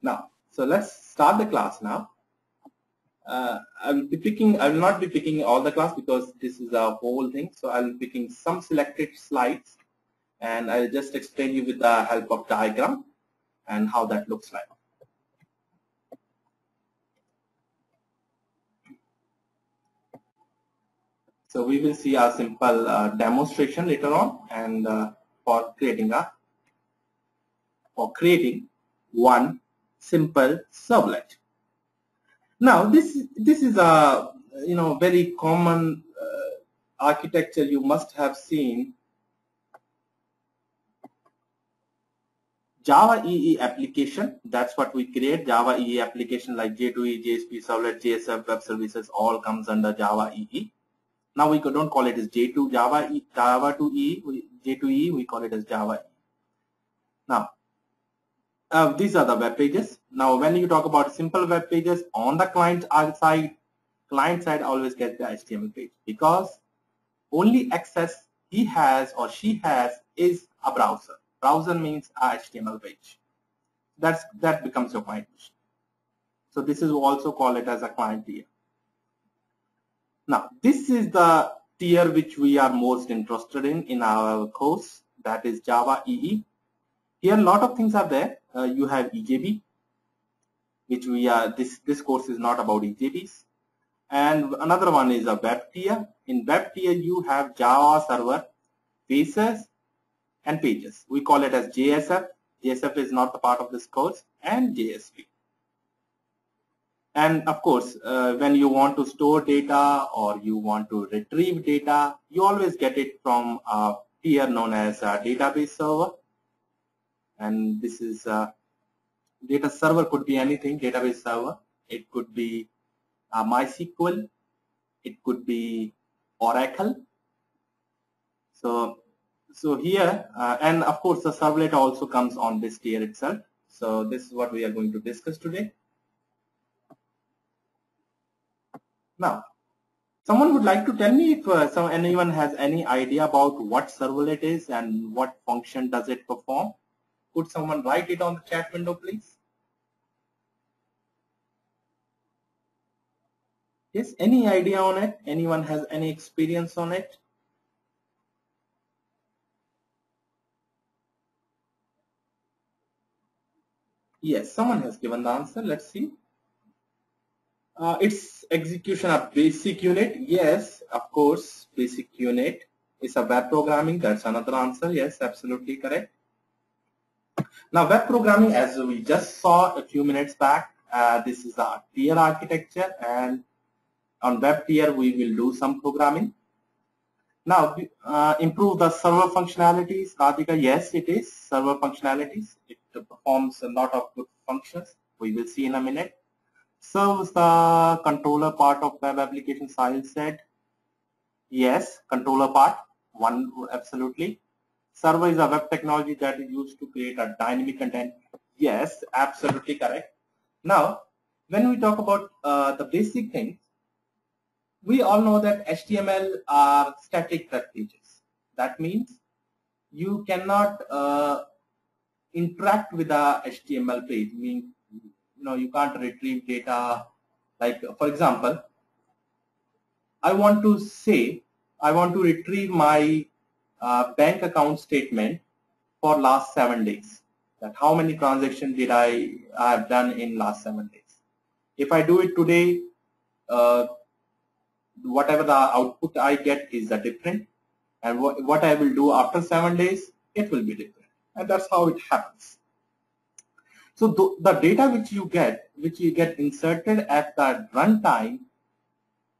Now, so let's start the class now. I will not be picking all the class because this is a whole thing. So I'll be picking some selected slides, and I'll just explain you with the help of diagram and how that looks like. So we will see a simple demonstration later on, and for creating one simple servlet. Now this is a very common architecture you must have seen. Java EE application, that's what we create. Java EE application like J2E, JSP, Servlet, JSF, web services all comes under Java EE. Now we don't call it as J2 J2E, we call it as Java EE. Now these are the web pages. Now when you talk about simple web pages on the client side always gets the HTML page, because only access he has or she has is a browser. Browser means a HTML page. That becomes your client machine. So this is also called it as a client tier. Now this is the tier which we are most interested in our course, that is Java EE. Here a lot of things are there. You have EJB, which this course is not about EJBs. And another one is a web tier. In web tier you have Java server, faces and pages. We call it as JSF. JSF is not the part of this course, and JSP. And of course, when you want to store data or you want to retrieve data, you always get it from a tier known as a database server. And this is data server, could be anything. Database server, it could be MySQL, it could be Oracle. So here, and of course the servlet also comes on this tier itself. So this is what we are going to discuss today. Now, someone would like to tell me if anyone has any idea about what servlet is and what function does it perform. Could someone write it on the chat window, please? Yes, any idea on it? Anyone has any experience on it? Yes, someone has given the answer. Let's see. It's execution of basic unit. Yes, of course, basic unit is a web programming. That's another answer. Yes, absolutely correct. Now, web programming, as we just saw a few minutes back, this is a tier architecture, and on web tier we will do some programming. Now, improve the server functionalities. Radhika, yes, it is server functionalities. It performs a lot of good functions. We will see in a minute. Serves the controller part of web application. Sahil said, yes, controller part, one, absolutely. Server is a web technology that is used to create a dynamic content. Yes, absolutely correct. Now, when we talk about the basic things, we all know that HTML are static web pages. That means you cannot interact with a HTML page. Meaning, you can't retrieve data. Like, for example, I want to retrieve my bank account statement for last 7 days. That how many transactions did I have done in last 7 days. If I do it today, whatever the output I get is different, and what I will do after 7 days, it will be different, and that's how it happens. So the data which you get inserted at the runtime,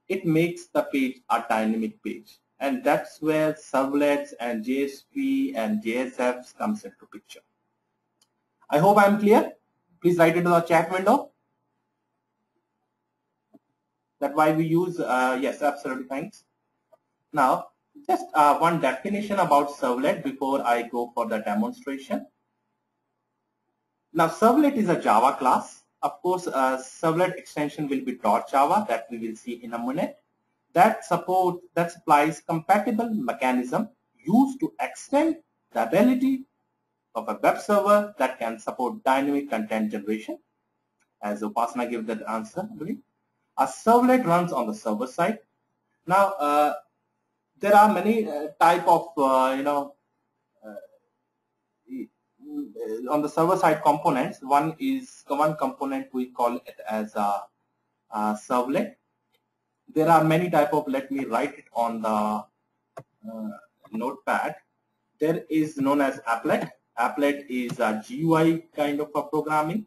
it makes the page a dynamic page, and that's where servlets and JSP and JSFs comes into picture. I hope I'm clear. Please write it in the chat window. That's why we use, yes, absolutely, thanks. Now, just one definition about servlet before I go for the demonstration. Now, servlet is a Java class. Of course, servlet extension will be .java, that we will see in a minute. that supplies compatible mechanism used to extend the ability of a web server that can support dynamic content generation. As Upasana gave that answer, I believe. A servlet runs on the server side. Now, there are many type of on the server side components. One component we call it as a servlet. There are many type of. Let me write it on the notepad. There is known as applet. Applet is a GUI kind of a programming,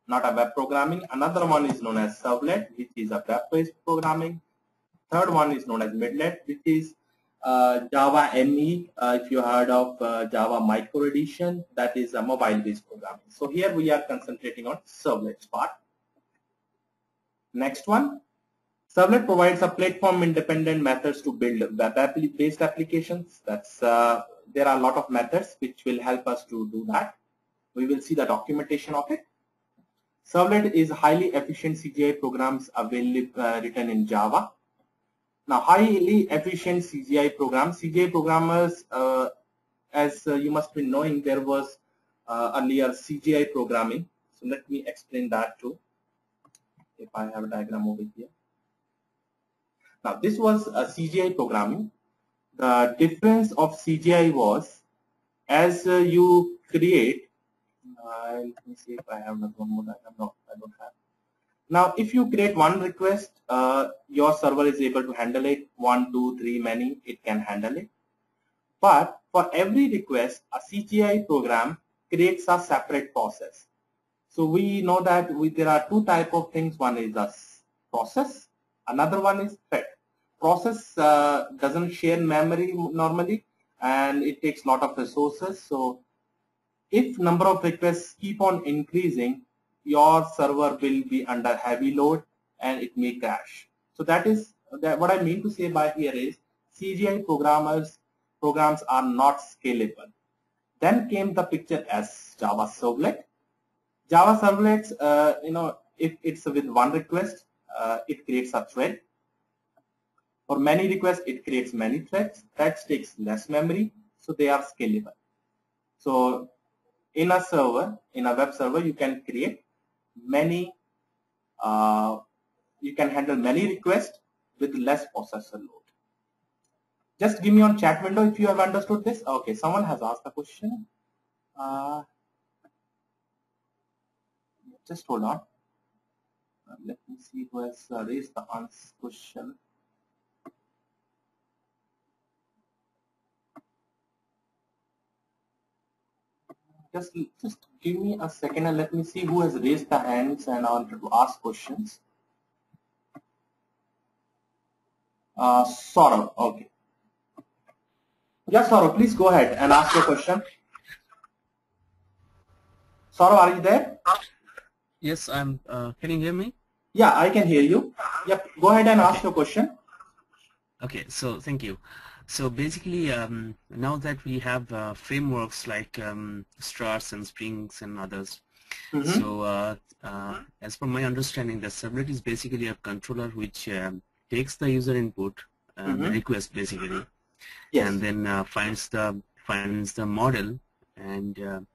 not a web programming. Another one is known as servlet, which is a web-based programming. Third one is known as midlet, which is Java ME. If you heard of Java Micro Edition, that is a mobile-based programming. So here we are concentrating on servlets part. Next one, servlet provides a platform-independent methods to build web-based applications. That's there are a lot of methods which will help us to do that. We will see the documentation of it. Servlet is highly efficient CGI programs available written in Java. Now, highly efficient CGI programs. CGI programmers, as you must be knowing, there was earlier CGI programming. So let me explain that too. If I have a diagram over here. Now, this was a CGI programming. The difference of CGI was as you create. Let me see if I have one more diagram. No, I don't have. Now, if you create one request, your server is able to handle it. 1, 2, 3, many, it can handle it. But for every request, a CGI program creates a separate process. So we know that there are two types of things. One is a process. Another one is thread. Process doesn't share memory normally, and it takes a lot of resources. So if number of requests keep on increasing, your server will be under heavy load and it may crash. So that is what I mean to say by here is CGI programs are not scalable. Then came the picture as Java Servlet. Java Servlets, if it's with one request, it creates a thread. For many requests, it creates many threads. Threads takes less memory, so they are scalable. So in a server, in a web server, you can create many, you can handle many requests with less processor load. Just give me on chat window if you have understood this. Okay, someone has asked a question. Just hold on. Let me see who has raised the question. Just give me a second and let me see who has raised the hands and wanted to ask questions. Saurav, okay. Yeah, Saurav, please go ahead and ask your question. Saurav, are you there? Yes, I'm. Can you hear me? Yeah, I can hear you. Yep, go ahead and ask your question. Okay, so thank you. So basically, now that we have frameworks like Struts and Springs and others, so as per my understanding, the servlet is basically a controller which takes the user input, the request basically, and then finds the model and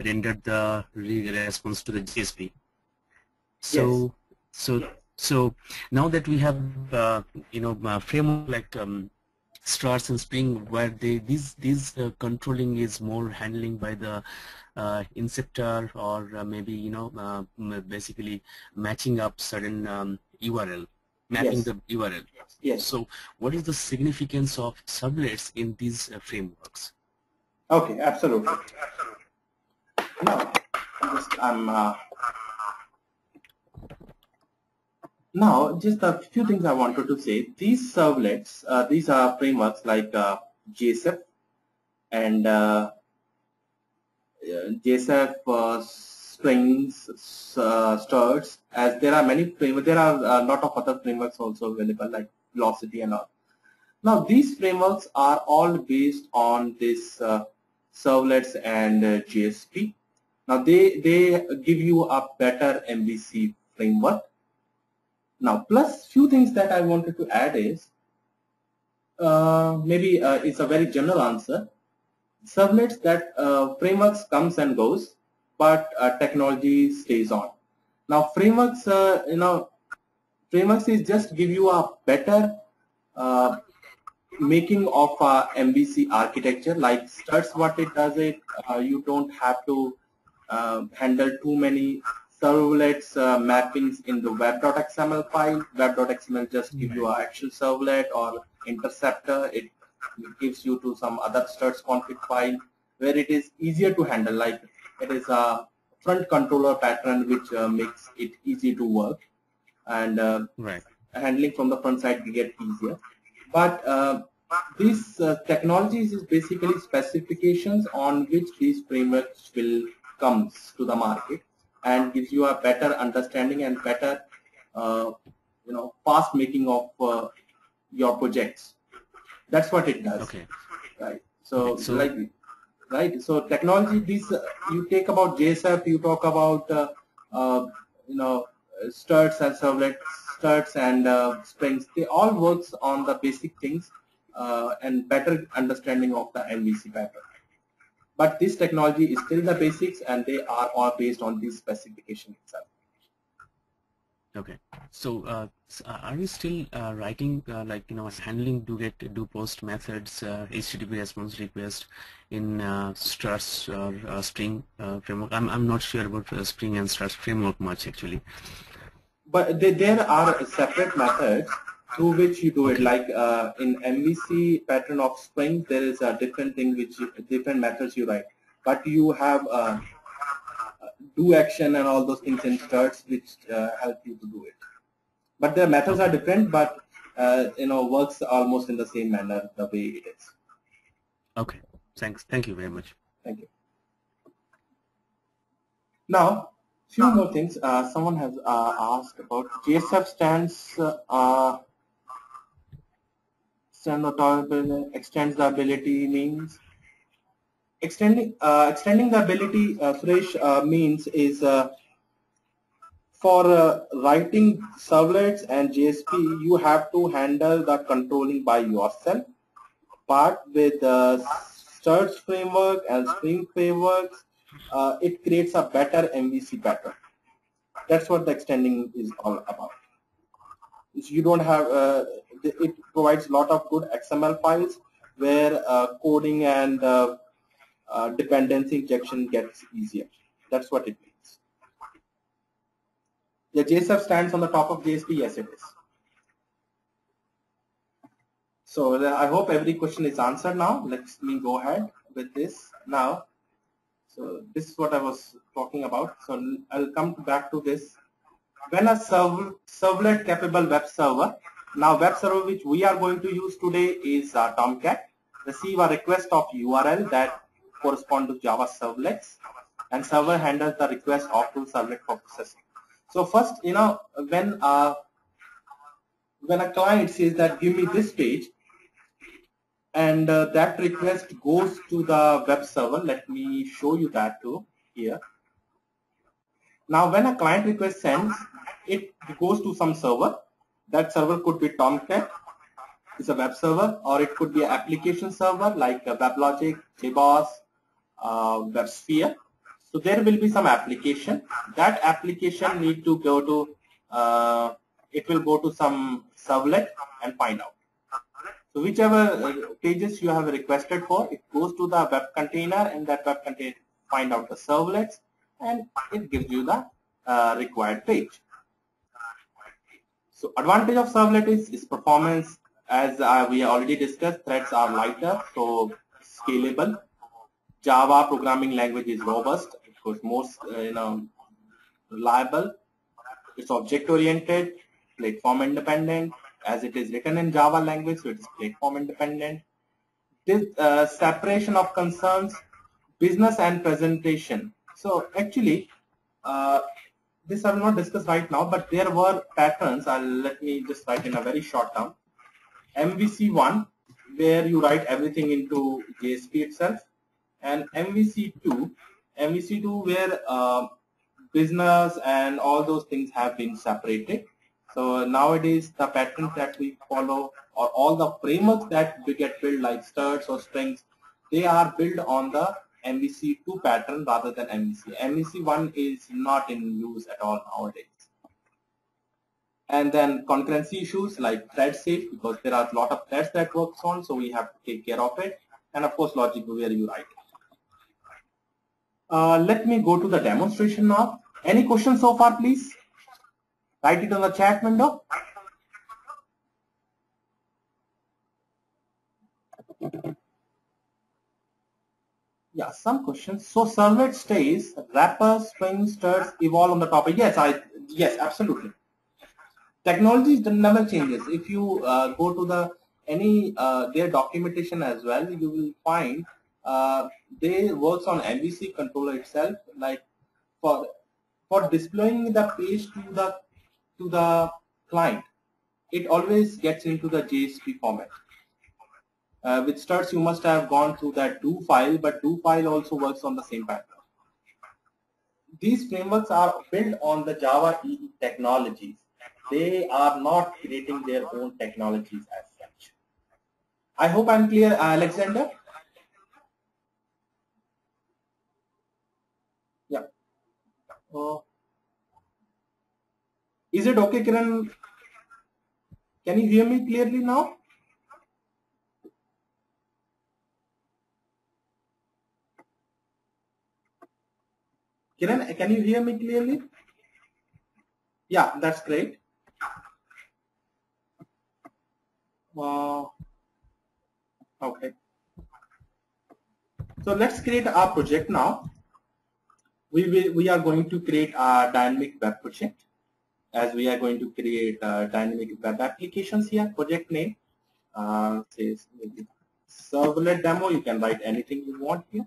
render the response to the GSP. So so now that we have framework like Struts and Spring, where these controlling is more handling by the inceptor or maybe basically matching up certain URL, mapping the URL. Yes. So what is the significance of servlets in these frameworks? Okay, absolutely. Now, just a few things I wanted to say. These servlets, these are frameworks like JSF and JSF, Strings, Struts. As there are many frameworks, there are a lot of other frameworks also available like Velocity and all. Now, these frameworks are all based on this servlets and GSP. Now, they give you a better MVC framework. Now, plus few things that I wanted to add is, maybe it's a very general answer. Servlets that frameworks comes and goes, but technology stays on. Now, frameworks, frameworks is just give you a better making of MVC architecture. Like struts, what it does it, you don't have to handle too many servlets mappings in the web.xml file. Web.xml just give you an actual servlet or interceptor. It gives you to some other struts config file where it is easier to handle. Like it is a front controller pattern which makes it easy to work, and handling from the front side will get easier. But these technologies is basically specifications on which these frameworks will comes to the market and gives you a better understanding and better fast making of your projects. That's what it does. Okay. Right. So so technology, these you take about JSF, you talk about struts and servlet, struts and strings. They all works on the basic things and better understanding of the MVC pattern. But this technology is still the basics, and they are all based on this specification itself. Okay, so are you still writing handling do post methods, HTTP response request in struts or Spring framework? I'm not sure about Spring and struts framework much actually. But there are separate methods through which you do it. Like in MVC pattern of Spring, there is a different thing which different methods you write. But you have do action and all those things in struts which help you to do it. But the methods are different, but works almost in the same manner the way it is. Okay, thanks. Thank you very much. Thank you. Now, few more things. Someone has asked about JSF stands extends the ability means. Extending the ability, Suresh, means is for writing servlets and JSP, you have to handle the controlling by yourself. But with struts framework and Spring frameworks, it creates a better MVC pattern. That's what the extending is all about. So you don't have, it provides a lot of good XML files where coding and dependency injection gets easier. That's what it means. The JSF stands on the top of JSP. Yes, it is. So I hope every question is answered now. Let me go ahead with this now. So this is what I was talking about. So I'll come back to this. When a servlet capable web server, now web server which we are going to use today is Tomcat, receive a request of URL that correspond to Java servlets, and server handles the request of to servlet for processing. So first, when a client says that give me this page, and that request goes to the web server. Let me show you that too here. Now, when a client request sends, it goes to some server. That server could be Tomcat, it's a web server, or it could be an application server like WebLogic, JBoss, WebSphere. So there will be some application. That application need to go to, it will go to some servlet and find out. So whichever pages you have requested for, it goes to the web container, and that web container find out the servlets, and it gives you the required page. So advantage of servlet is performance. As we already discussed, threads are lighter, so scalable. Java programming language is robust, of course, most reliable. It's object oriented, platform independent, as it is written in Java language, so it is platform independent. This separation of concerns, business and presentation. So actually, this I will not discuss right now, but there were patterns. Let me just write in a very short term. MVC1, where you write everything into JSP itself, and MVC2, where business and all those things have been separated. So nowadays the patterns that we follow or all the frameworks that we get built like struts or strings, they are built on the MVC2 pattern rather than MVC. MVC1 is not in use at all nowadays. And then concurrency issues like thread safe, because there are a lot of threads that works on, so we have to take care of it. And of course logic where you write it. Let me go to the demonstration now. Any questions so far, please? Write it on the chat window. Yeah, some questions. So servlet stays, wrappers, strings, struts evolve on the topic. Yes, absolutely. Technology never changes. If you go to their documentation as well, you will find they works on MVC controller itself. Like for displaying the page to the client, it always gets into the JSP format. With struts, you must have gone through that do file, but do file also works on the same pattern. These frameworks are built on the Java EE technologies. They are not creating their own technologies as such. I hope I'm clear, Alexander. Yeah. Is it okay, Kiran? Can you hear me clearly now? Kiran, can you hear me clearly? Yeah, that's great. Okay. So let's create our project now. We are going to create a dynamic web project, as we are going to create dynamic web applications here. Project name says Servlet demo. You can write anything you want here.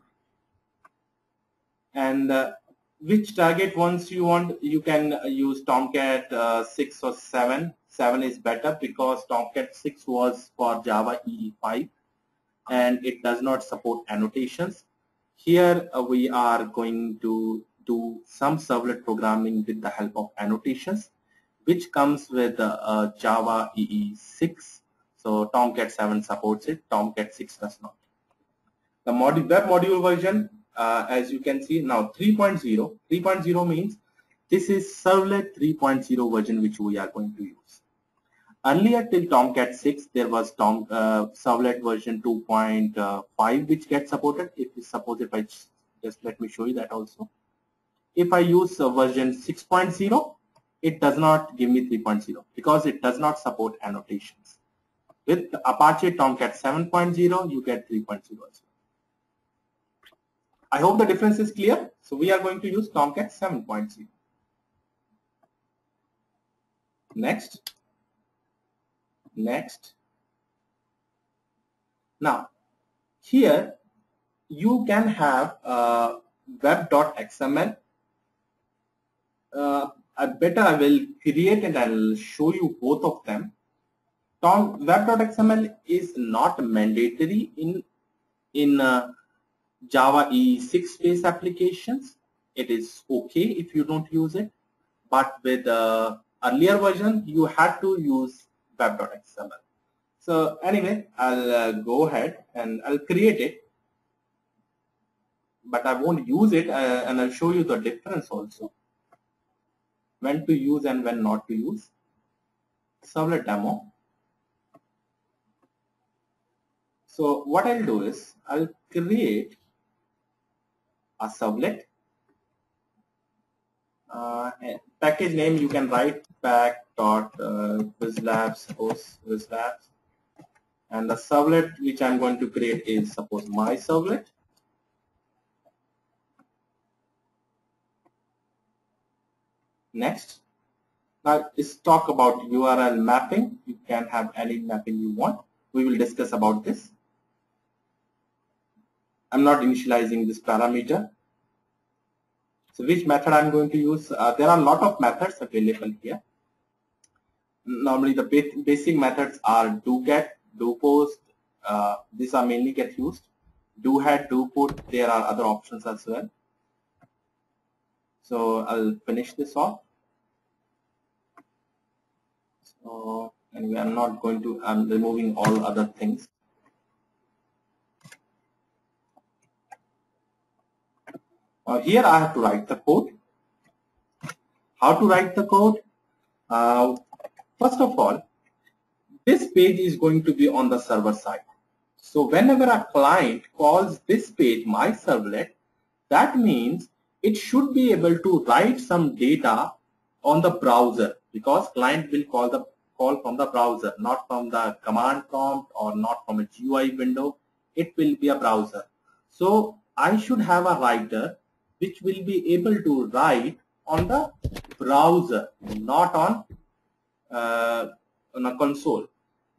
And which target ones you want, you can use Tomcat 6 or 7. 7 is better because Tomcat 6 was for Java EE 5 and it does not support annotations. Here we are going to do some servlet programming with the help of annotations, which comes with Java EE 6. So Tomcat 7 supports it, Tomcat 6 does not. The web module version, as you can see now, 3.0. 3.0 means this is Servlet 3.0 version which we are going to use. Earlier till Tomcat 6, there was Servlet version 2.5 which gets supported. Suppose if I just let me show you that also. If I use version 6.0, it does not give me 3.0 because it does not support annotations. With Apache Tomcat 7.0, you get 3.0 also. I hope the difference is clear. So we are going to use Tomcat 7.0. Next. Now, here you can have web.xml. I will create and I'll show you both of them. Web.xml is not mandatory in Java EE6 based applications. It is okay if you don't use it, but with earlier version you had to use web.xml. So anyway, I'll go ahead and I'll create it, but I won't use it, and I'll show you the difference also, when to use and when not to use. Servlet demo. So what I'll do is I'll create a servlet. Package name you can write pack.whizlabs host whizlabs, and the servlet which I'm going to create is suppose my servlet. Next, now let's talk about URL mapping. You can have any mapping you want. We will discuss about this. I'm not initializing this parameter. So which method I'm going to use? There are a lot of methods available here. Normally the basic methods are doGet, doPost. These are mainly get used. DoHead, doPut. There are other options as well. So I'll finish this off. Anyway, I'm not going to, I'm removing all other things. Here I have to write the code. How to write the code? First of all, this page is going to be on the server side. So whenever a client calls this page my servlet, that means it should be able to write some data on the browser, because client will call from the browser, not from the command prompt or not from a GUI window. It will be a browser. So I should have a writer which will be able to write on the browser, not on a console.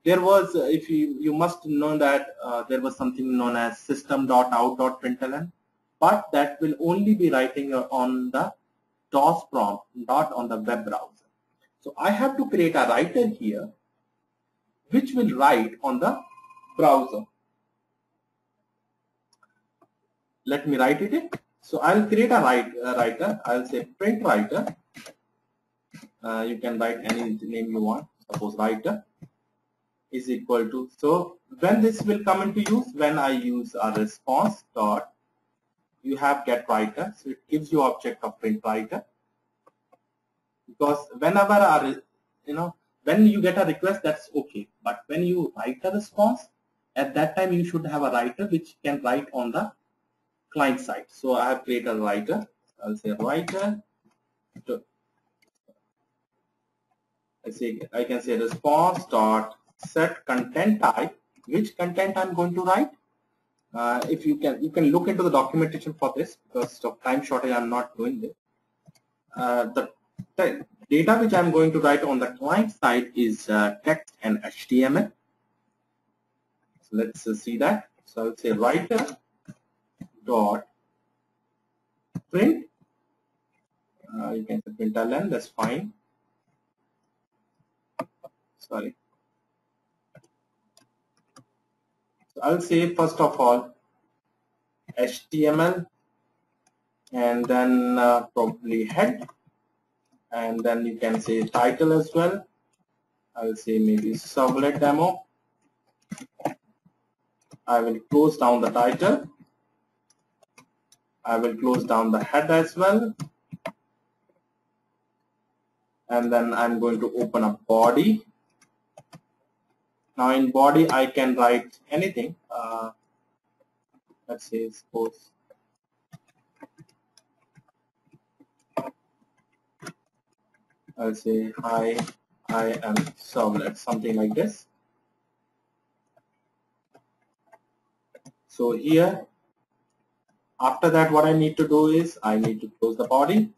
There was, if you must know that there was something known as system.out.println, but that will only be writing on the DOS prompt, not on the web browser. So I have to create a writer here which will write on the browser. Let me write it. So I'll create a writer. I'll say print writer. You can write any name you want. Suppose writer is equal to, so when this will come into use, when I use a response dot, you have get writer, so it gives you object of print writer, because whenever when you get a request, that's okay, but when you write a response, at that time you should have a writer which can write on the client side. So I have created a writer. I'll say writer. I can say response dot set content type. Which content I'm going to write? If you can look into the documentation for this, because of time shortage I'm not doing this. The data which I'm going to write on the client side is text and HTML. So let's see that. So I'll say writer dot print. You can say println, that's fine. Sorry. So I'll say first of all HTML, and then probably head, and then you can say title as well. I'll say maybe Servlet demo. I will close down the title. I will close down the head as well, and then I'm going to open a body. Now in body I can write anything. Let's say suppose I'll say hi, I am Servlet, something like this. So here, after that, what I need to do is I need to close the body.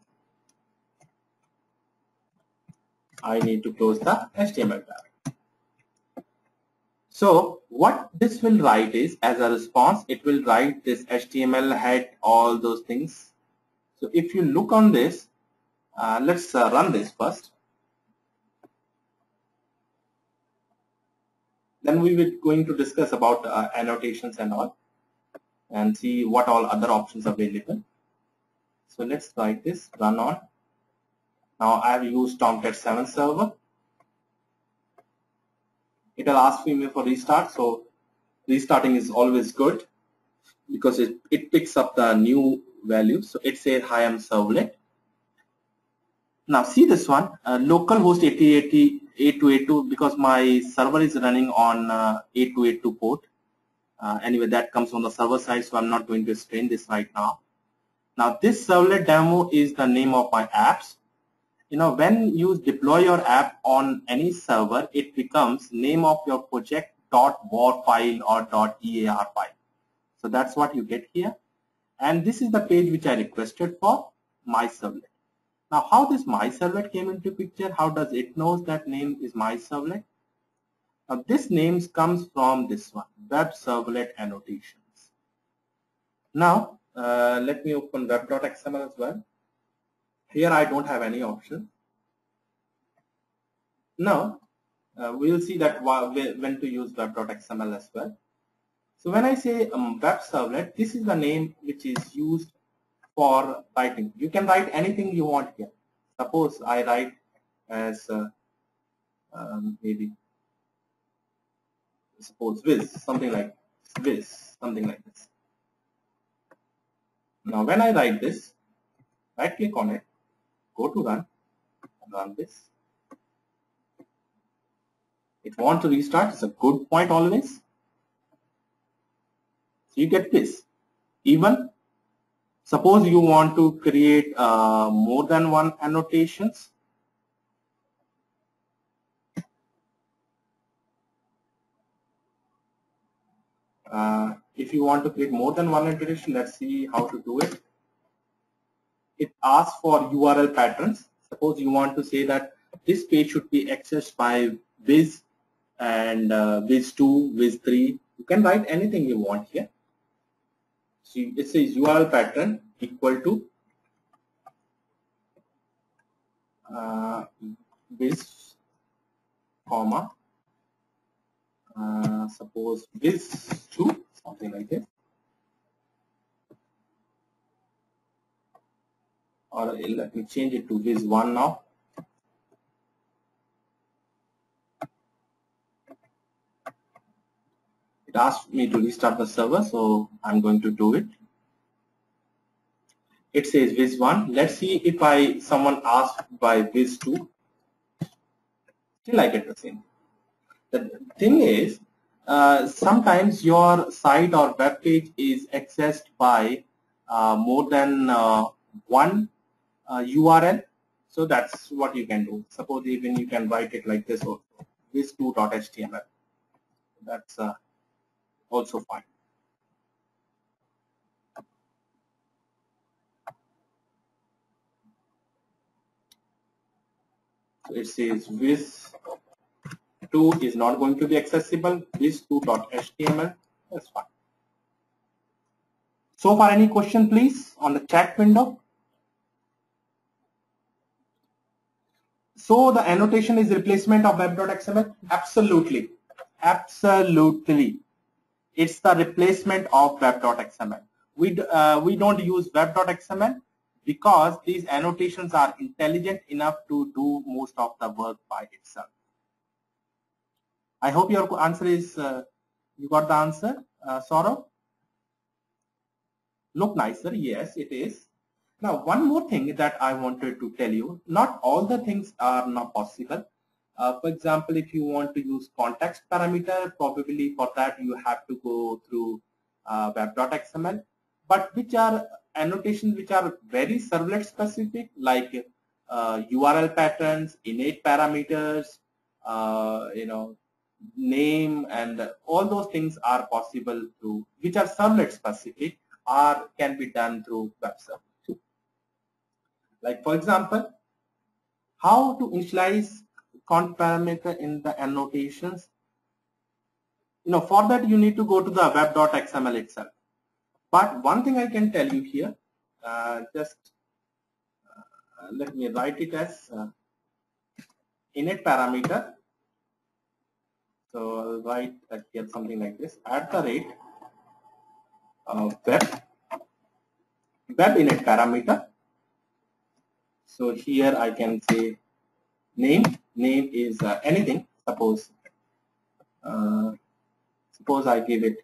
I need to close the HTML tag. So what this will write is, as a response, it will write this HTML head, all those things. So if you look on this, let's run this first. Then we will going to discuss about annotations and all, and see what all other options are available. So let's write this, run on. Now I have used Tomcat 7 server. It will ask me for restart. So restarting is always good because it picks up the new value. So it says hi, I'm Servlet. Now see this one, localhost 8282, because my server is running on 8282 port. Anyway, that comes on the server side, so I'm not going to explain this right now. Now this Servlet demo is the name of my apps. When you deploy your app on any server, it becomes name of your project .war file or .ear file. So that's what you get here. And this is the page which I requested for my servlet. Now how this my servlet came into picture, how does it knows that name is my servlet? Now this name comes from this one, web servlet annotations. Now let me open web.xml as well. Here I don't have any option. Now we will see that when to use web.xml as well. So when I say web servlet, this is the name which is used for writing. You can write anything you want here. Suppose I write as maybe suppose Viz, something like this. Now when I write this, right click on it, go to run, and run this. It wants to restart. It's a good point always. So you get this. Even suppose you want to create more than one annotations. If you want to create more than one annotation, let's see how to do it. It asks for URL patterns. Suppose you want to say that this page should be accessed by Viz and Viz2, Viz3. You can write anything you want here. So it says URL pattern equal to Viz, comma, suppose Viz2, something like this. Or let me change it to Viz1 now. It asked me to restart the server, so I'm going to do it. It says Viz1. Let's see if someone asks by Viz2. Still I get the same. The thing is, sometimes your site or web page is accessed by more than one URL. So that's what you can do. Suppose even you can write it like this also, viz2.html. That's also fine. So it says Viz2 is not going to be accessible, viz2.html. That's fine. So far, any question please on the chat window? So the annotation is replacement of web.xml? Absolutely. Absolutely. It's the replacement of web.xml. We don't use web.xml because these annotations are intelligent enough to do most of the work by itself. I hope your answer is, you got the answer, Saurav? Look nicer, yes, it is. Now, one more thing that I wanted to tell you, not all the things are not possible. For example, if you want to use context parameter, probably for that you have to go through web.xml. But which are annotations which are very servlet specific, like URL patterns, innate parameters, name, and all those things are possible through, which are servlet specific, or can be done through web server. Like for example, how to initialize cont parameter in the annotations. For that you need to go to the web.xml itself. But one thing I can tell you here, let me write it as init parameter. So I'll write here something like this, @ web init parameter. So here I can say name is anything. Suppose I give it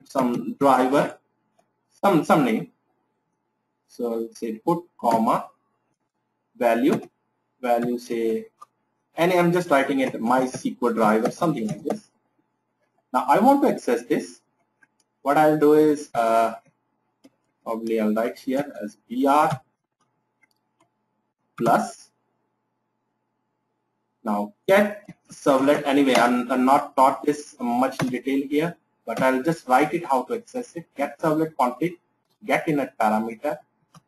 some driver, some name. So I'll say put comma value say any, I'm just writing it MySQL driver, something like this. Now I want to access this. What I'll do is probably I'll write here as br plus. Now get servlet. Anyway, I'm not taught this much in detail here, but I'll just write it how to access it. Get servlet config, get init parameter.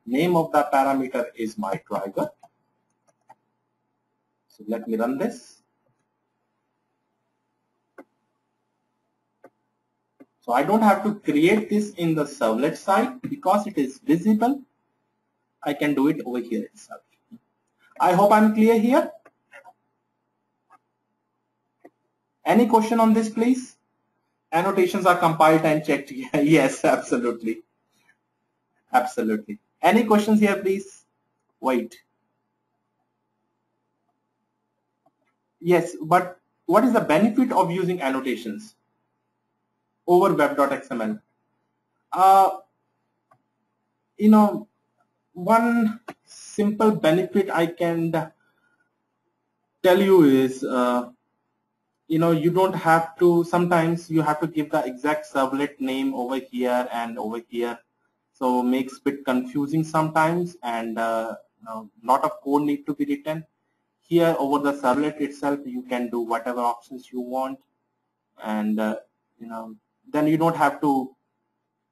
Name of the parameter is my driver. So let me run this. So I don't have to create this in the servlet side because it is visible. I can do it over here itself. I hope I'm clear here. Any question on this, please? Annotations are compiled and checked. Yes, absolutely. Absolutely. Any questions here, please? Wait. Yes, but what is the benefit of using annotations over web.xml? You know, one simple benefit I can tell you is, you know, you don't have to, sometimes you have to give the exact servlet name over here and over here. So makes bit confusing sometimes, and you know, lot of code need to be written. Here over the servlet itself, you can do whatever options you want, and you know, then you don't have to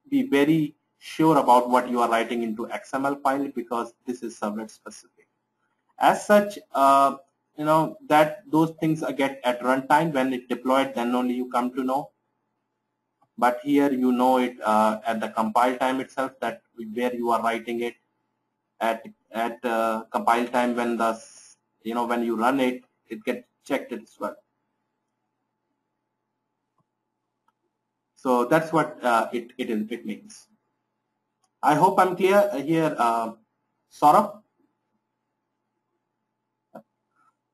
be very sure about what you are writing into XML file, because this is servlet specific. As such, you know, that those things get at runtime when it deployed, then only you come to know. But here you know it at the compile time itself, that where you are writing it at compile time, when the, you know, when you run it, it gets checked as well. So that's what it means. I hope I'm clear here. Saurabh,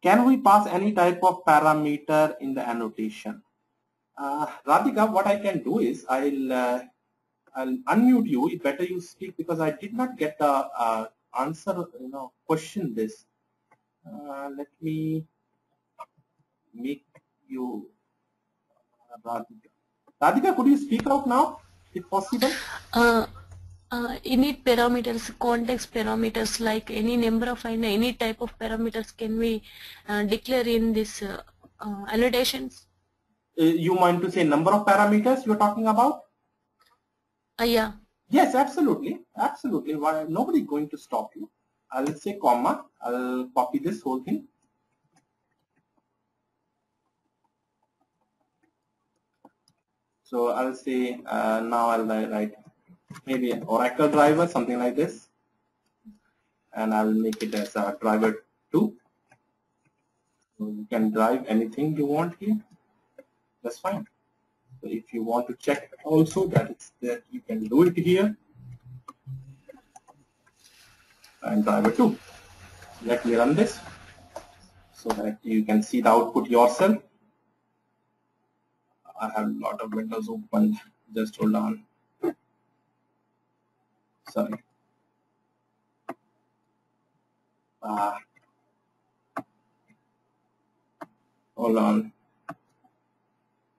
can we pass any type of parameter in the annotation? Radhika, what I can do is I'll unmute you. It's better you speak, because I did not get the answer, you know, question this. Let me make you Radhika. Radhika, could you speak out now, if possible? Init parameters, context parameters, like any number of any type of parameters, can we declare in this annotations? You meant to say number of parameters you're talking about? Yeah. Yes, absolutely. Absolutely. Why, nobody going to stop you. I'll say comma. I'll copy this whole thing. So I'll say now I'll write maybe an Oracle driver, something like this. And I'll make it as a driver 2. So you can drive anything you want here. That's fine. So if you want to check also that it's there, you can do it here. And driver 2. Let me run this so that you can see the output yourself. I have a lot of windows open. Just hold on. Sorry. Hold on.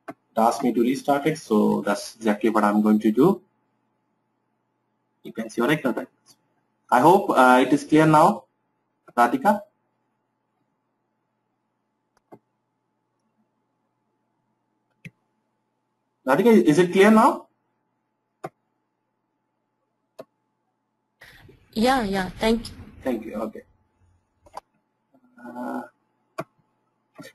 It asked me to restart it, so that's exactly what I'm going to do. You can see Oracle drivers. I hope it is clear now, Radhika. Radhika, is it clear now? Yeah. Thank you. Thank you. Okay.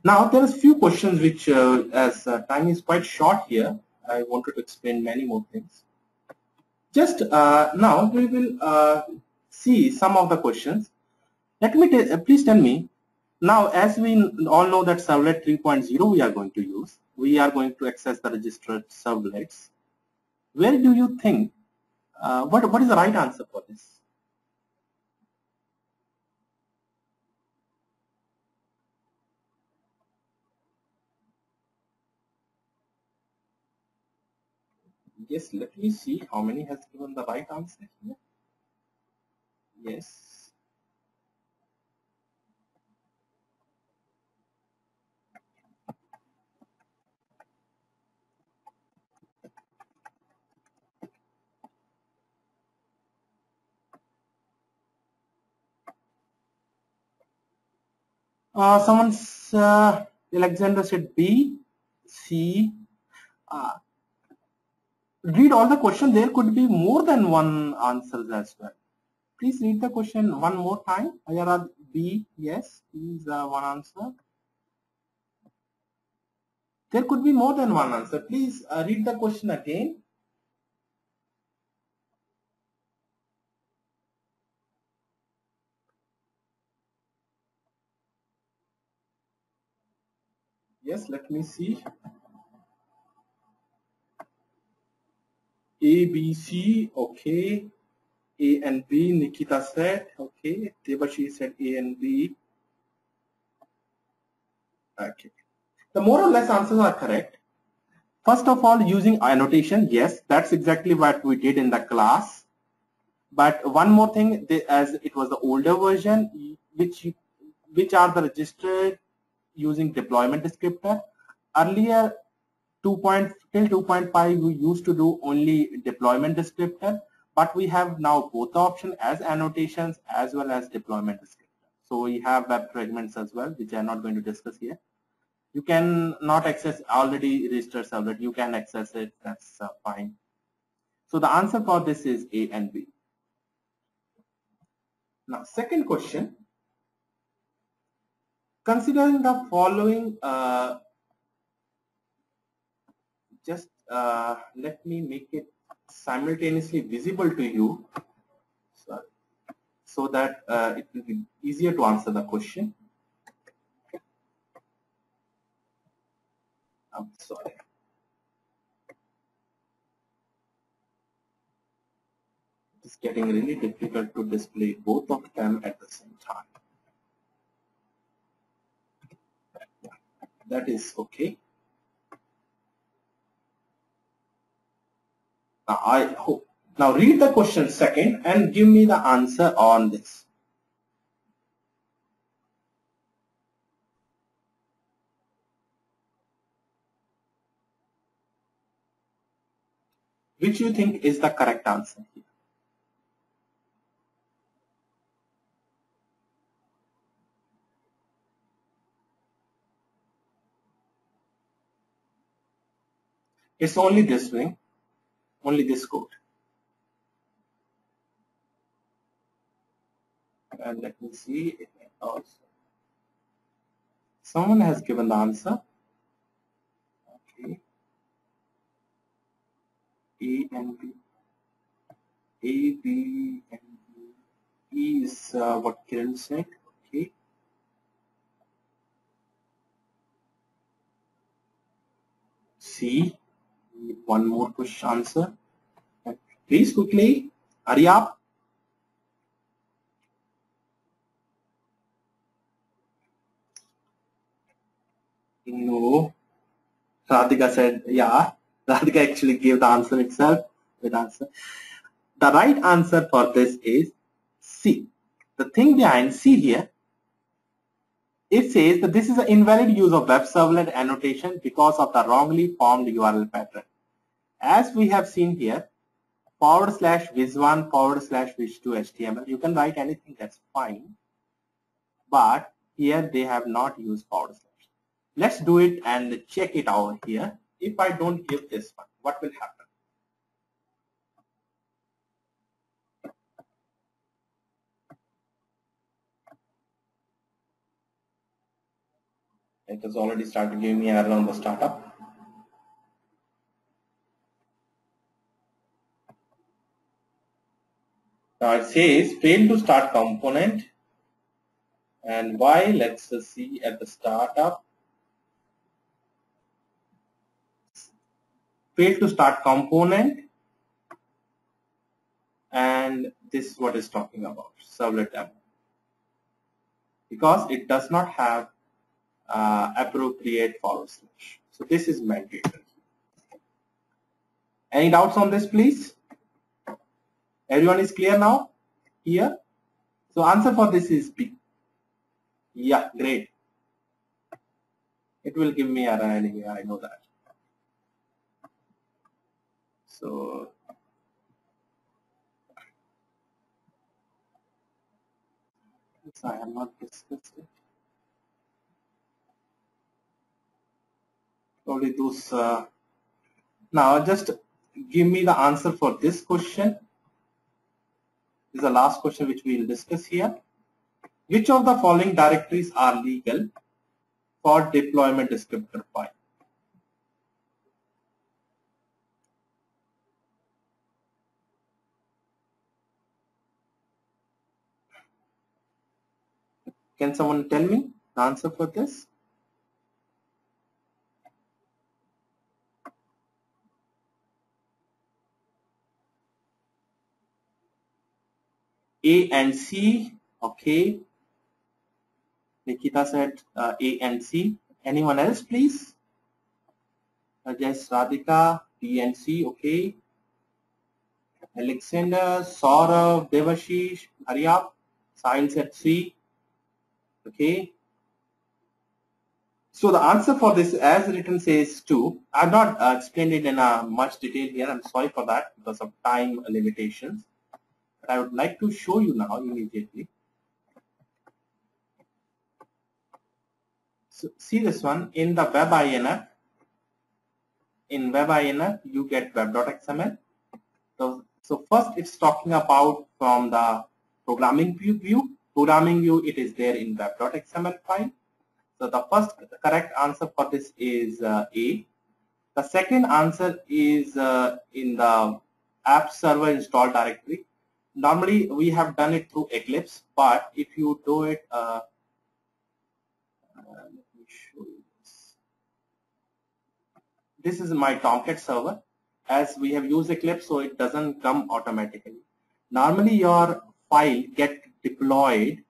Now there is few questions which, as time is quite short here, I wanted to explain many more things. Just now we will see some of the questions. Let me please tell me. Now, as we all know that Servlet 3.0 we are going to use, we are going to access the registered servlets. Where do you think, what is the right answer for this? Yes, let me see how many has given the right answer here. Yes. Someone's Alexander said B, C. Read all the question. There could be more than one answers as well. Please read the question one more time. Ayara B, yes, is one answer. There could be more than one answer. Please read the question again. Yes, let me see. A, B, C, okay. A and B, Nikita said, okay. Debashi said A and B. Okay. The more or less answers are correct. First of all, using annotation, yes, that's exactly what we did in the class. But one more thing, as it was the older version, which are the registered using deployment descriptor. Earlier, till 2.5, we used to do only deployment descriptor, but we have now both the option as annotations as well as deployment descriptor. So we have web fragments as well, which I'm not going to discuss here. You can not access already registered servlet. You can access it. That's fine. So the answer for this is A and B. Now, second question. Considering the following, let me make it simultaneously visible to you, so that it will be easier to answer the question. I'm sorry. It's getting really difficult to display both of them at the same time. That is okay. Now, I hope. Now read the question second and give me the answer on this. Which you think is the correct answer here? It's only this way, only this code. And let me see if also someone has given the answer. Okay. A and B. A, B, and B is what Kiran said. Okay. C. One more question answer. Please quickly, hurry up. No. Radhika said, yeah. Radhika actually gave the answer itself. Good answer. The right answer for this is C. The thing behind C here, it says that this is an invalid use of web servlet annotation because of the wrongly formed URL pattern. As we have seen here, /whiz1 /whiz2 HTML. You can write anything, that's fine. But here they have not used /. Let's do it and check it out here. If I don't give this one, what will happen? It has already started giving me error on the startup. Now it says fail to start component. And why? Let's see at the startup. Fail to start component. And this is what it's talking about, Servlet demo. Because it does not have appropriate /. So this is mandatory. Any doubts on this, please? Everyone is clear now here? So answer for this is B. Yeah, great. It will give me error anyway, I know that. So I have not discussed it. Probably those. Now just give me the answer for this question. This is the last question which we will discuss here. Which of the following directories are legal for deployment descriptor file? Can someone tell me the answer for this? A and C. Okay. Nikita said A and C. Anyone else, please? Yes, Radhika, PNC, okay. Alexander, Saurav, Devashish, hurry up. Science at 3. Okay. So the answer for this as written says 2. I've not explained it in much detail here. I'm sorry for that because of time limitations. But I would like to show you now immediately. So see this one in the web INF. In web INF, you get web.xml. So first it's talking about from the programming view. Programming view, it is there in web.xml file. So the first correct answer for this is A. The second answer is in the app server install directory. Normally we have done it through Eclipse, but if you do it, let me show you this. This is my Tomcat server. As we have used Eclipse, so it doesn't come automatically. Normally your file get deployed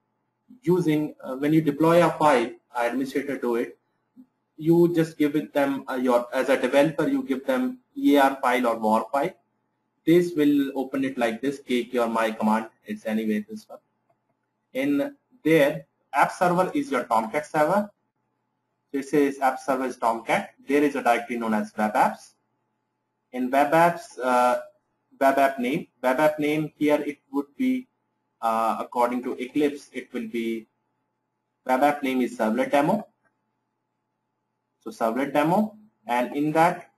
using, when you deploy a file, administrator do it, you just give it them as a developer, you give them EAR file or WAR file. This will open it like this, KK or my command, it's anyway this one. In there, app server is your Tomcat server. So it says app server is Tomcat. There is a directory known as web apps. In web apps, web app name here it would be according to Eclipse, it will be web app name is Servlet demo. So Servlet demo, and in that,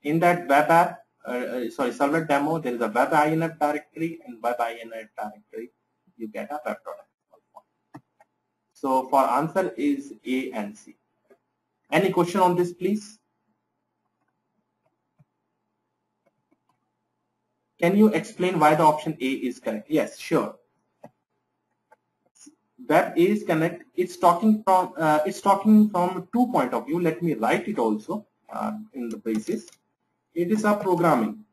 web app, Servlet demo, there is a web INF directory, and web INF directory you get a web.xml. So for answer is A and C. Any question on this, please? Can you explain why the option A is correct? Yes, sure. Web is connect. It's talking from 2 point of view. Let me write it also in the basis. It is a programming.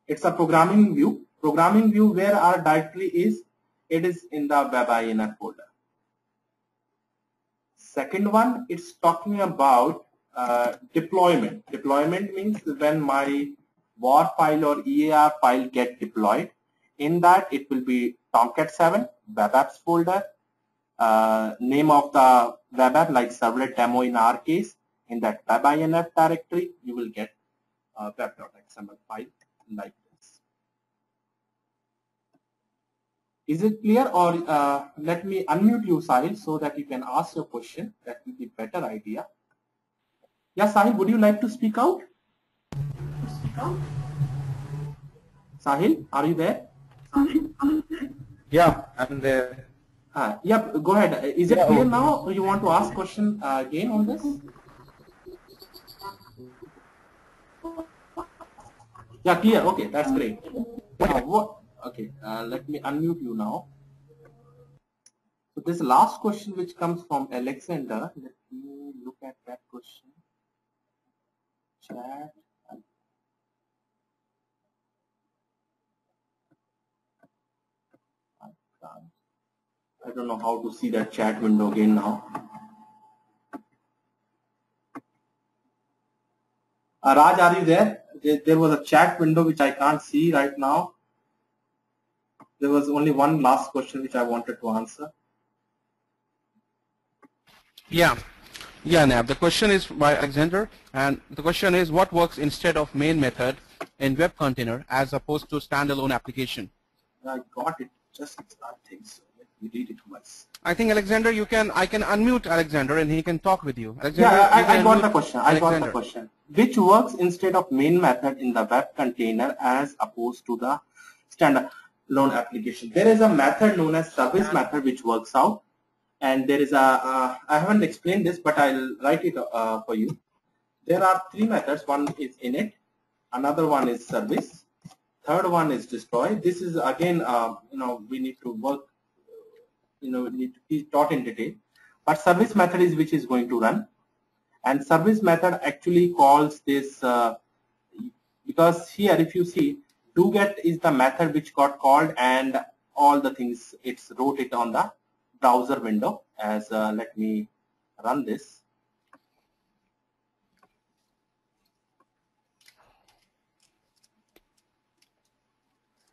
It's a programming view. Programming view where our directory is. It is in the web INF folder. Second one, it's talking about deployment. Deployment means when my WAR file or EAR file get deployed. In that, it will be Tomcat 7 web apps folder. Name of the web app like Servlet demo in our case. In that web INF directory, you will get a web.xml file like this. Is it clear, or let me unmute you, Sahil, so that you can ask your question. That will be better idea. Yeah, Sahil, would you like to speak out? Sahil, are you there? Yeah, I'm there. Yeah, go ahead. Is it clear now, or you want to ask question again on this? Yeah, clear. Okay, that's great. Okay, let me unmute you now. So this last question which comes from Alexander. Let me look at that question. Chat. I don't know how to see that chat window again now. Raj, are you there? There was a chat window which I can't see right now. There was only one last question which I wanted to answer. Yeah, Nav. The question is by Alexander, and the question is, what works instead of main method in web container as opposed to standalone application? I got it. Just I think so. Let me read it once. I think Alexander, I can unmute Alexander and he can talk with you. Alexander, yeah, I got the question. I got the question. Which works instead of main method in the web container as opposed to the standalone application? There is a method known as service method which works out, and there is a I haven't explained this, but I'll write it for you. There are 3 methods. One is init, another one is service, third one is destroy. This is again we need to work, need to be taught in detail. But service method is which is going to run, and service method actually calls this because here if you see doGet is the method which got called, and all the things it's wrote it on the browser window. As let me run this.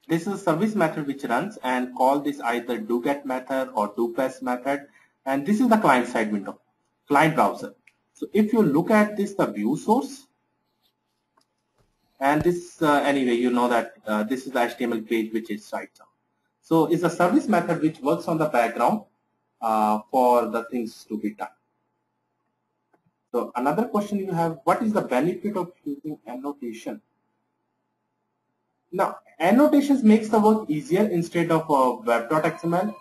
This is a service method which runs and call this either doGet method or doPass method, and this is the client side window, client browser. So if you look at this, the view source, and this anyway, you know that this is the HTML page which is right now. So it's a service method which works on the background for the things to be done. So another question you have, what is the benefit of using annotation? Now, annotations makes the work easier instead of web.xml.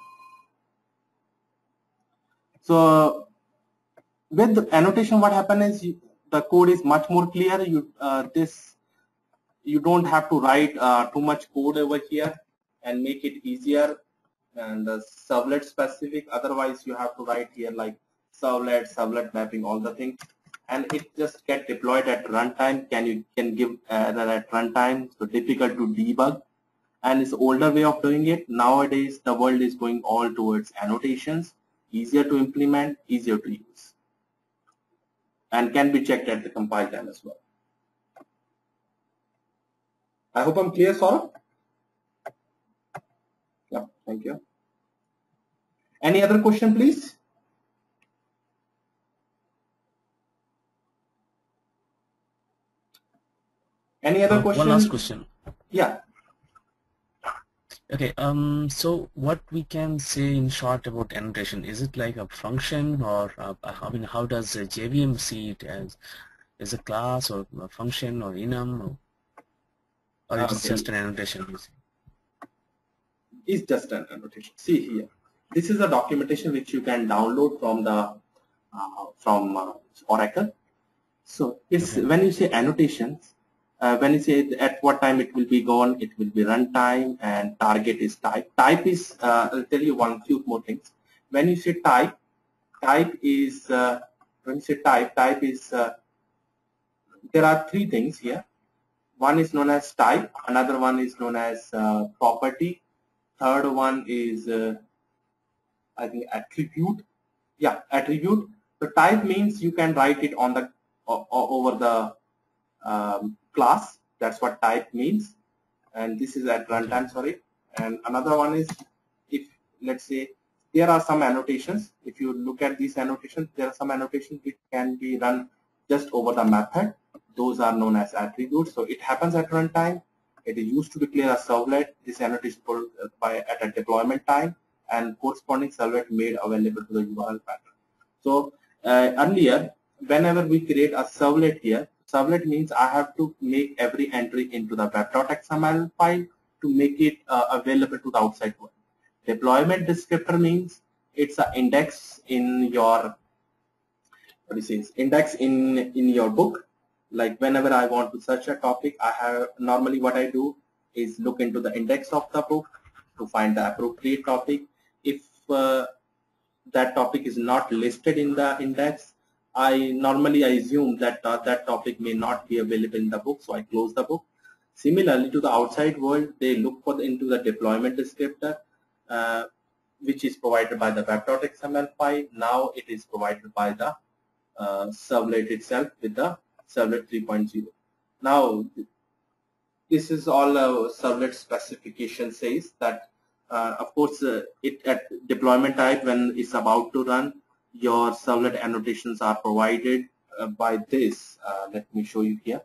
So with the annotation, what happens is the code is much more clear. You don't have to write too much code over here and make it easier and servlet specific. Otherwise, you have to write here like servlet mapping, all the things, and it just get deployed at runtime. Can give error at runtime, so difficult to debug, and it's older way of doing it. Nowadays, the world is going all towards annotations, easier to implement, easier to use, and can be checked at the compile time as well. I hope I'm clear, Saurabh. Yeah, thank you. Any other question, please? Any other question? One last question. Yeah. Okay. So what we can say in short about annotation? Is it like a function, or I mean, how does JVM see it as a class or a function or enum, or it's just an annotation? It's just an annotation. See here, this is a documentation which you can download from the Oracle. So it's when you say annotations, when you say at what time it will be gone, it will be runtime, and target is type. Type is I'll tell you few more things. When you say type is when you say type is there are three things here. One is known as type, another one is known as property, third one is I think attribute. Yeah, attribute. So type means you can write it on the over the class. That's what type means, and this is at runtime. Sorry. And another one is, if let's say there are some annotations. If you look at these annotations, there are some annotations which can be run just over the method. Those are known as attributes. So it happens at runtime. It is used to declare a servlet. This annotation at a deployment time, and corresponding servlet made available to the URL pattern. So earlier, whenever we create a servlet here, servlet means I have to make every entry into the web.xml file to make it available to the outside world. Deployment descriptor means it's an index in your index in your book. Like whenever I want to search a topic, I have normally what I do is look into the index of the book to find the appropriate topic. If that topic is not listed in the index, I normally assume that that topic may not be available in the book, so I close the book. Similarly, to the outside world, they look into the deployment descriptor, which is provided by the web.xml file. Now it is provided by the servlet itself with the Servlet 3.0. Now, this is all servlet specification says that, of course, it at deployment type when it's about to run, your servlet annotations are provided by this. Let me show you here.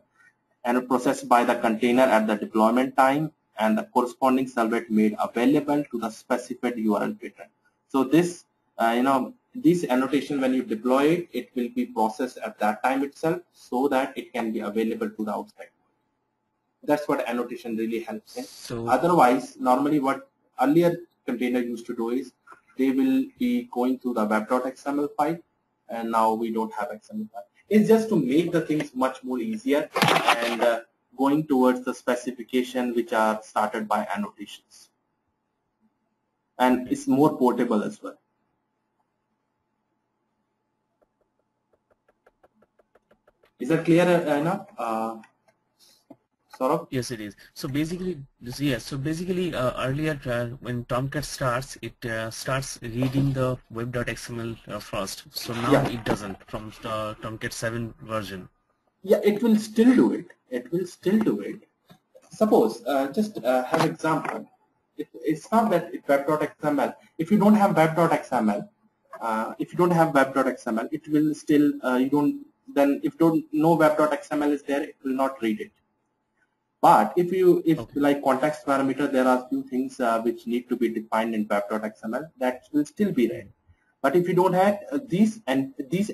And processed by the container at the deployment time, and the corresponding servlet made available to the specified URL pattern. So this, this annotation, when you deploy it, it will be processed at that time itself, so that it can be available to the outside. That's what annotation really helps in. So otherwise, normally what earlier container used to do is they will be going through the web.xml file, and now we don't have XML file. It's just to make the things much more easier and going towards the specification which are started by annotations. And it's more portable as well. Is that clear enough? Saurabh? Yes, it is. So basically, yes. So basically, earlier when Tomcat starts, it starts reading the web.xml first. So now Yeah. it doesn't from Tomcat 7 version. Yeah, it will still do it. It will still do it. Suppose, just have example. It's not that web.xml. If you don't have web.xml, it will still you don't. Then if don't know web.xml is there, it will not read it. But if Okay. like context parameter, there are few things which need to be defined in web.xml that will still be read. But if you don't have these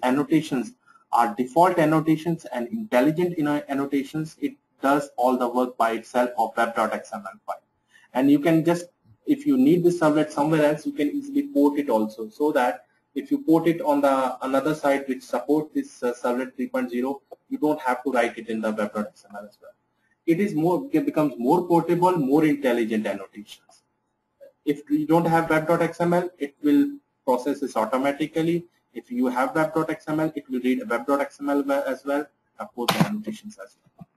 annotations are default annotations and intelligent annotations, it does all the work by itself of web.xml file. And you can just, if you need this servlet somewhere else, you can easily port it also, so that if you port it on the another site which support this servlet 3.0, you don't have to write it in the web.xml as well. It becomes more portable, more intelligent annotations. If you don't have web.xml, it will process this automatically. If you have web.xml, it will read web.xml as well, of course the annotations as well.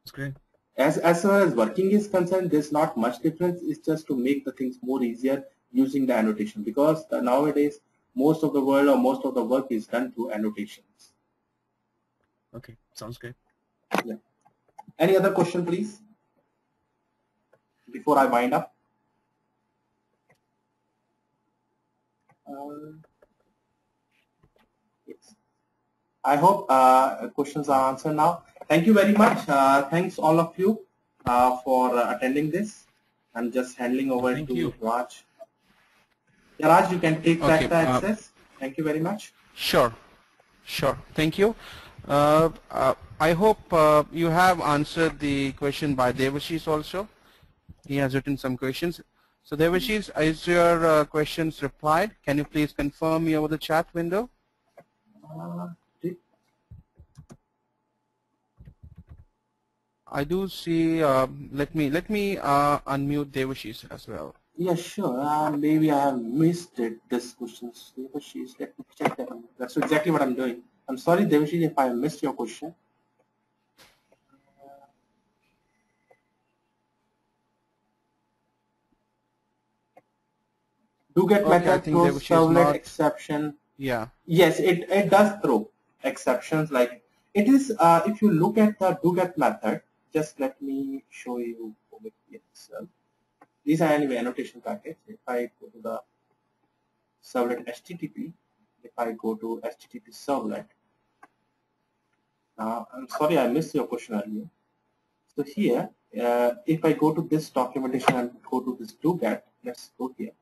That's great. As far as working is concerned, there's not much difference. It's just to make the things more easier using the annotation, because nowadays most of the world or most of the work is done through annotations. Okay, sounds great. Yeah. Any other question, please, before I wind up? Yes. I hope questions are answered now. Thank you very much. Thanks all of you for attending this. I'm just handing over Thank to you. Raj. Yeah, Raj, you can take back the access. Thank you very much. Sure. Thank you. I hope you have answered the question by Devashish also. He has written some questions. So Devashish, is your questions replied? Can you please confirm me over the chat window? I do see. Let me unmute Devashish as well. Yeah, sure. Maybe I have missed it. This question. Devashish, let me check that. That's exactly what I'm doing. I'm sorry, Devashish, if I missed your question. Do get method throws servlet exception. Yeah. Yes, it does throw exceptions. Like it is. If you look at the do get method, just let me show you over here itself. These are anyway annotation package. If I go to the servlet HTTP, if I go to HTTP servlet, I'm sorry I missed your question earlier. So here, if I go to this documentation and go to this do get, let's go here.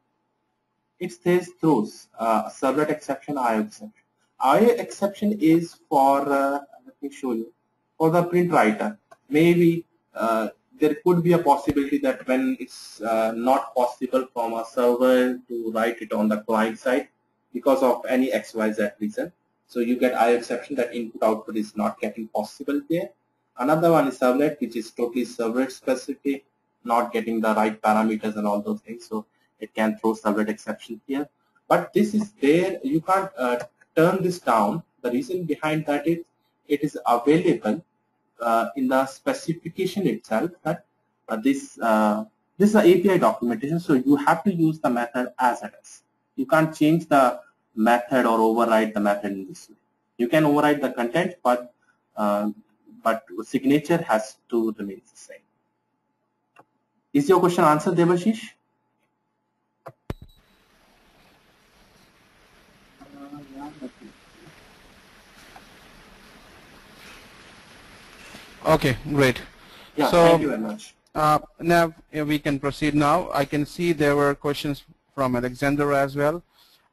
It says throws servlet exception, IO exception. IO exception is for, let me show you, for the print writer. Maybe there could be a possibility that when it's not possible from a server to write it on the client side because of any XYZ reason. So you get IO exception, that input output is not getting possible there. Another one is servlet, which is totally servlet specific, not getting the right parameters and all those things. So it can throw servlet exception here. But this is there, you can't turn this down. The reason behind that is it is available in the specification itself that this is the API documentation, so you have to use the method as it is. You can't change the method or override the method in this way. You can override the content, but signature has to remain the same. Is your question answered, Devashish? Okay, great. Yeah, so, thank you very much. Now we can proceed now. I can see there were questions from Alexander as well.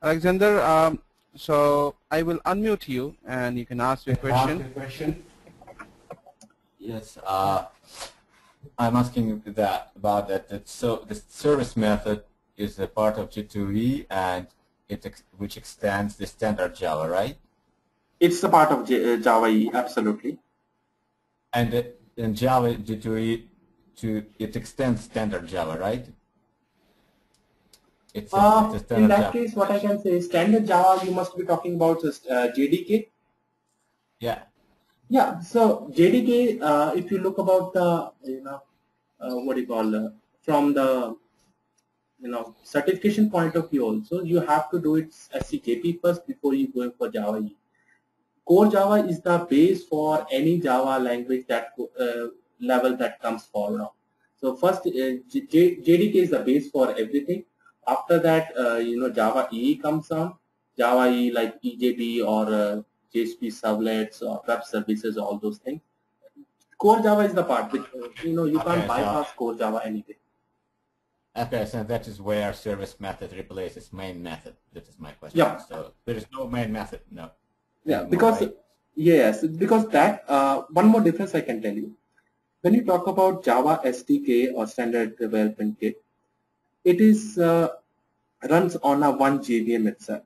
Alexander, so I will unmute you and you can ask your question. Yes, I'm asking about that. So the service method is a part of J2E and which extends the standard Java, right? It's a part of Java EE, absolutely. And in Java J2E, it extends standard Java, right? It's a standard in that Java. case, what I can say is standard Java, you must be talking about just JDK. Yeah. Yeah, so JDK, if you look about the, what do you call, from the, certification point of view also, you have to do it SCKP first before you go for Java E. Core Java is the base for any Java language that level that comes forward. So first, JDK is the base for everything. After that, Java EE comes on. Java EE like EJB or JSP servlets or web services, all those things. Core Java is the part which you can't bypass core Java anyway. Okay, so that is where service method replaces main method. That is my question. Yeah. So there is no main method, no. Yeah, because right? yes, because that one more difference I can tell you. When you talk about Java SDK or Standard Development Kit, it is runs on a one JVM itself.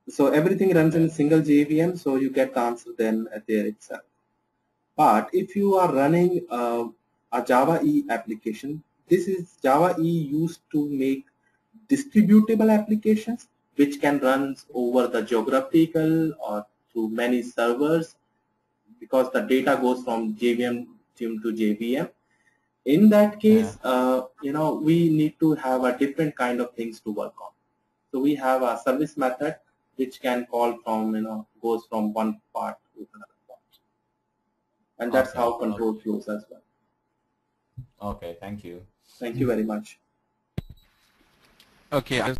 So everything runs in a single JVM, so you get the answer then there itself. But if you are running a Java E application, this is Java E used to make distributable applications which can run over the geographical or through many servers, because the data goes from JVM to JVM. In that case, we need to have a different kind of things to work on. So we have a service method which can call from, goes from one part to another part. And that's how control flows as well. Okay, thank you. Thank you very much. Okay.